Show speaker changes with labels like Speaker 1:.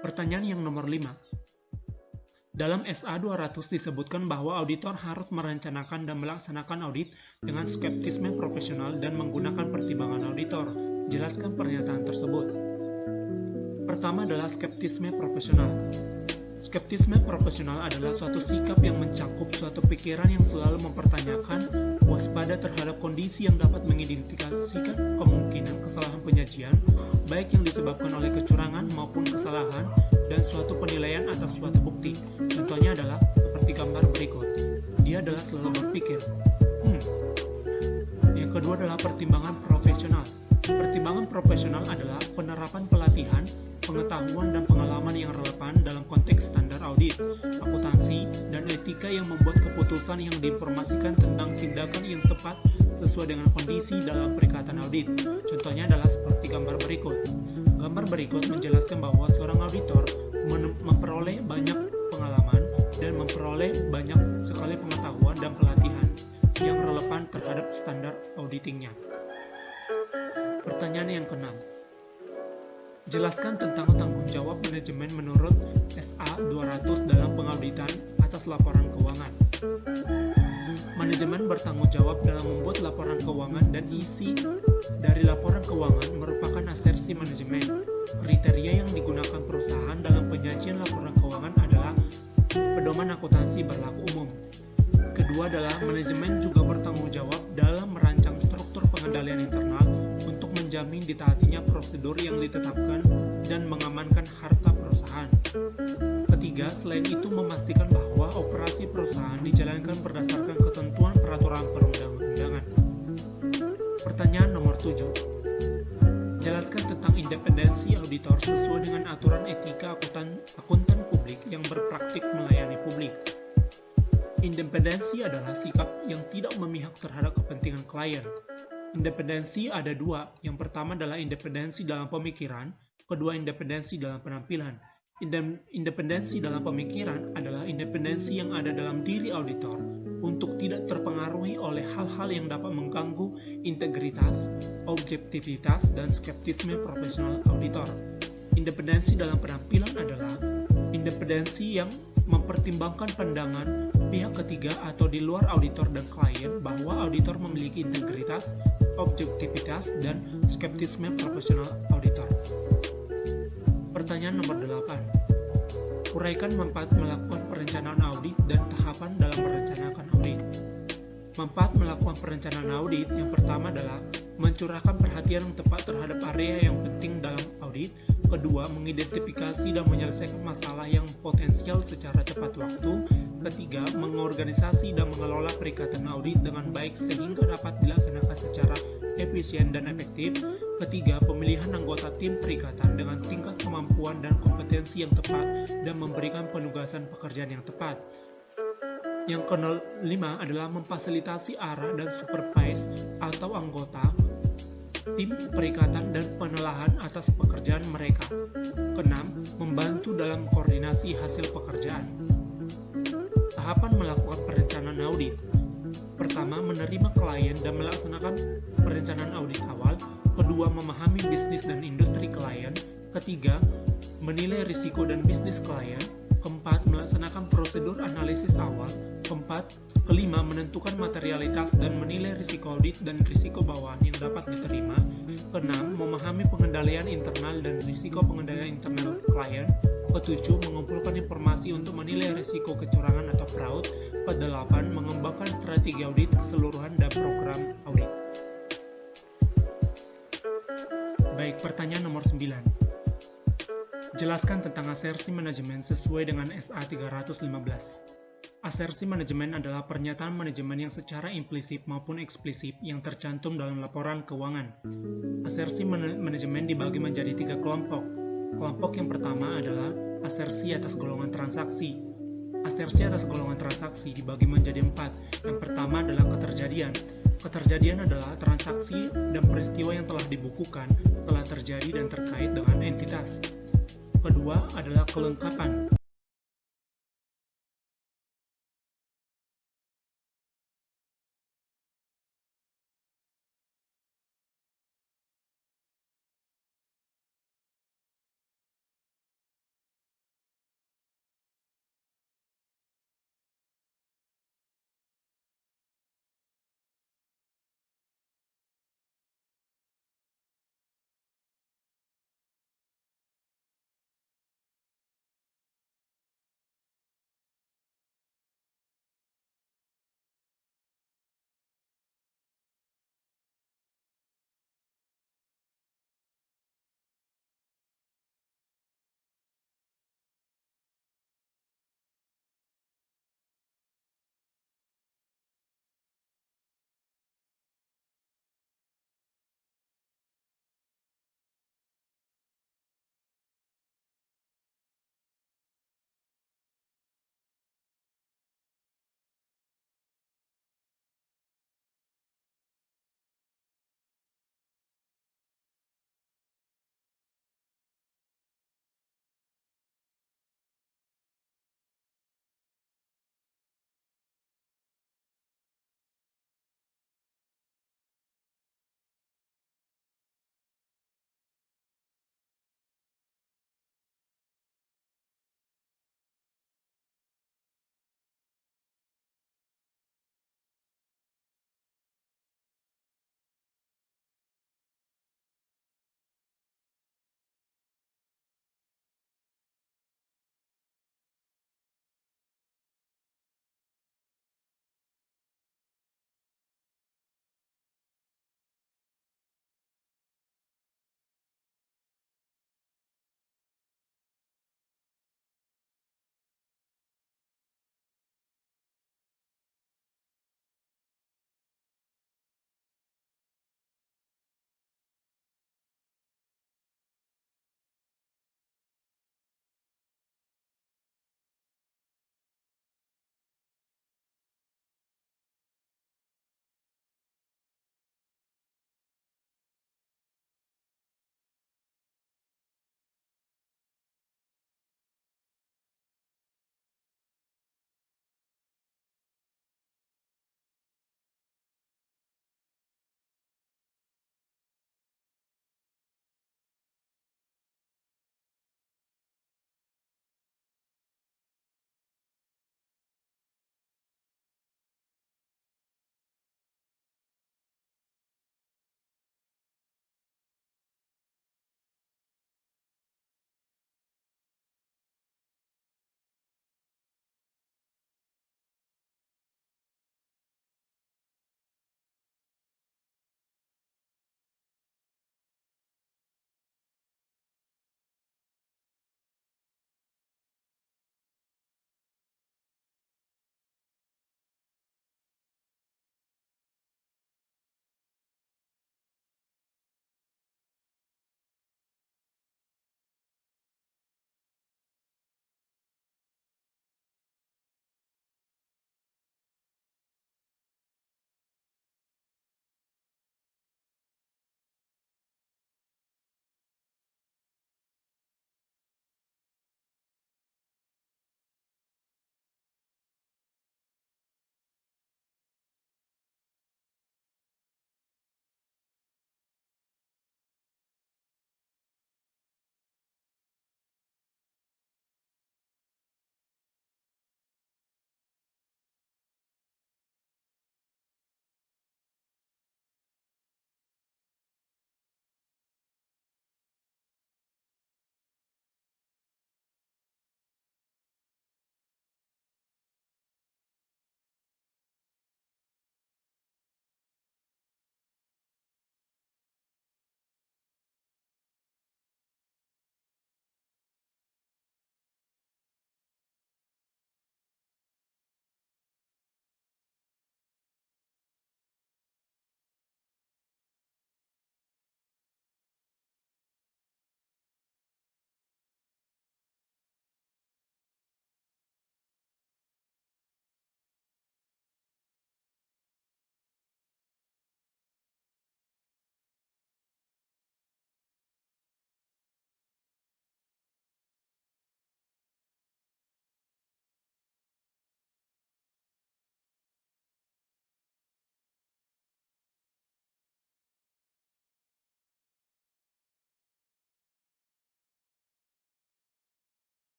Speaker 1: Pertanyaan yang nomor 5. Dalam SA 200 disebutkan bahwa auditor harus merencanakan dan melaksanakan audit dengan skeptisme profesional dan menggunakan pertimbangan auditor. Jelaskan pernyataan tersebut. Pertama adalah skeptisme profesional. Skeptisme profesional adalah suatu sikap yang mencakup suatu pikiran yang selalu mempertanyakan, waspada terhadap kondisi yang dapat mengidentifikasikan kemungkinan kesalahan penyajian, baik yang disebabkan oleh kecurangan maupun kesalahan, dan suatu penilaian atas suatu bukti. Contohnya adalah seperti gambar berikut. Dia adalah selalu berpikir, Yang kedua adalah pertimbangan profesional. Pertimbangan profesional adalah penerapan pelatihan, pengetahuan dan pengalaman yang relevan dalam konteks standar audit, akuntansi, dan etika yang membuat keputusan yang diinformasikan tentang tindakan yang tepat sesuai dengan kondisi dalam perikatan audit. Contohnya adalah seperti gambar berikut. Gambar berikut menjelaskan bahwa seorang auditor memperoleh banyak pengalaman dan memperoleh banyak sekali pengetahuan dan pelatihan yang relevan terhadap standar auditingnya. Pertanyaan yang keenam. Jelaskan tentang tanggung jawab manajemen menurut SA 200 dalam pengauditan atas laporan keuangan. Manajemen bertanggung jawab dalam membuat laporan keuangan dan isi dari laporan keuangan merupakan asersi manajemen. Kriteria yang digunakan perusahaan dalam penyajian laporan keuangan adalah pedoman akuntansi berlaku umum. Kedua adalah manajemen juga bertanggung jawab dalam merancang struktur pengendalian internal untuk menjamin ditaatinya prosedur yang ditetapkan dan mengamankan harta perusahaan. Ketiga, selain itu memastikan bahwa operasi perusahaan dijalankan berdasarkan ketentuan peraturan perundang-undangan. Pertanyaan nomor 7. Jelaskan tentang independensi auditor sesuai dengan aturan etika akuntan publik yang berpraktik melayani publik. Independensi adalah sikap yang tidak memihak terhadap kepentingan klien. Independensi ada dua. Yang pertama adalah independensi dalam pemikiran, kedua independensi dalam penampilan. Independensi dalam pemikiran adalah independensi yang ada dalam diri auditor untuk tidak terpengaruhi oleh hal-hal yang dapat mengganggu integritas, objektivitas, dan skeptisme profesional auditor. Independensi dalam penampilan adalah independensi yang mempertimbangkan pandangan pihak ketiga atau di luar auditor dan klien bahwa auditor memiliki integritas, objektivitas, dan skeptisme profesional auditor. Pertanyaan nomor 8. Uraikan manfaat melakukan perencanaan audit dan tahapan dalam merencanakan audit. Manfaat melakukan perencanaan audit yang pertama adalah mencurahkan perhatian yang tepat terhadap area yang penting dalam audit. Kedua, mengidentifikasi dan menyelesaikan masalah yang potensial secara tepat waktu. Ketiga, mengorganisasi dan mengelola perikatan audit dengan baik sehingga dapat dilaksanakan secara efisien dan efektif. Ketiga, pemilihan anggota tim perikatan dengan tingkat kemampuan dan kompetensi yang tepat dan memberikan penugasan pekerjaan yang tepat. Yang kelima adalah memfasilitasi arah dan supervise atau anggota tim perikatan dan penelahan atas pekerjaan mereka. Keenam, membantu dalam koordinasi hasil pekerjaan. Tahapan melakukan perencanaan audit. Pertama, menerima klien dan melaksanakan perencanaan audit awal. Kedua, memahami bisnis dan industri klien. Ketiga, menilai risiko dan bisnis klien. Keempat, melaksanakan prosedur analisis awal. Kelima, menentukan materialitas dan menilai risiko audit dan risiko bawahan yang dapat diterima. Keenam, memahami pengendalian internal dan risiko pengendalian internal klien. Ketujuh, mengumpulkan informasi untuk menilai risiko kecurangan atau fraud. Kedelapan, mengembangkan strategi audit keseluruhan dan program audit. Baik, pertanyaan nomor 9. Jelaskan tentang asersi manajemen sesuai dengan SA 315. Asersi manajemen adalah pernyataan manajemen yang secara implisit maupun eksplisit yang tercantum dalam laporan keuangan. Asersi manajemen dibagi menjadi 3 kelompok. Kelompok yang pertama adalah asersi atas golongan transaksi. Asersi atas golongan transaksi dibagi menjadi 4. Yang pertama adalah keterjadian. Keterjadian adalah transaksi dan peristiwa yang telah dibukukan, telah terjadi dan terkait dengan entitas. Kedua adalah kelengkapan.